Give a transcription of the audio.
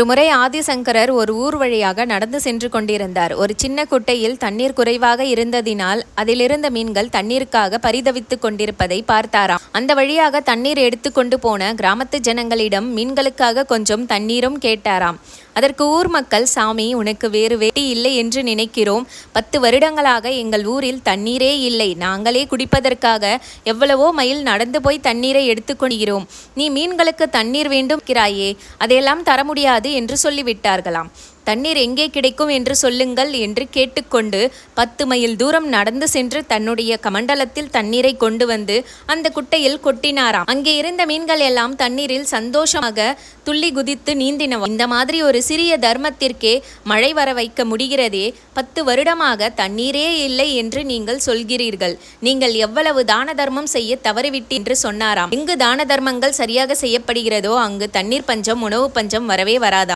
ஒருமுறை ஆதிசங்கரர் ஒரு ஊர் வழியாக நடந்து சென்று கொண்டிருந்தார். ஒரு சின்ன குட்டையில் தண்ணீர் குறைவாக இருந்ததினால் அதிலிருந்த மீன்கள் தண்ணீருக்காக பரிதவித்துக் கொண்டிருப்பதை பார்த்தாராம். அந்த வழியாக தண்ணீர் எடுத்துக்கொண்டு போன கிராமத்து ஜனங்களிடம் மீன்களுக்காக கொஞ்சம் தண்ணீரும் கேட்டாராம். அதற்கு ஊர் மக்கள், சாமி, உனக்கு வேறு வேட்டி இல்லை என்று நினைக்கிறோம். 10 வருடங்களாக எங்கள் ஊரில் தண்ணீரே இல்லை. நாங்களே குடிப்பதற்காக எவ்வளவோ மைல் நடந்து போய் தண்ணீரை எடுத்துக்கொள்கிறோம். நீ மீன்களுக்கு தண்ணீர் வேண்டும் என்கிறாயே, அதையெல்லாம் தர முடியாது என்று சொல்லிவிட்டார்களாம். தண்ணீர் எங்கே கிடைக்கும் என்று சொல்லுங்கள் என்று கேட்டுக்கொண்டு 10 மைல் தூரம் நடந்து சென்று தன்னுடைய கமண்டலத்தில் தண்ணீரை கொண்டு வந்து அந்த குட்டையில் கொட்டினாராம். அங்கே இருந்த மீன்கள் எல்லாம் தண்ணீரில் சந்தோஷமாக துள்ளி குதித்து நீந்தினவ. இந்த மாதிரி ஒரு சிறிய தர்மத்திற்கே மழை வர வைக்க முடிகிறதே, 10 வருடமாக தண்ணீரே இல்லை என்று நீங்கள் சொல்கிறீர்கள். நீங்கள் எவ்வளவு தான தர்மம் செய்ய தவறிவிட்டு என்று சொன்னாராம். எங்கு தான தர்மங்கள் சரியாக செய்யப்படுகிறதோ அங்கு தண்ணீர் பஞ்சம், உணவு பஞ்சம் வரவே வராதாம்.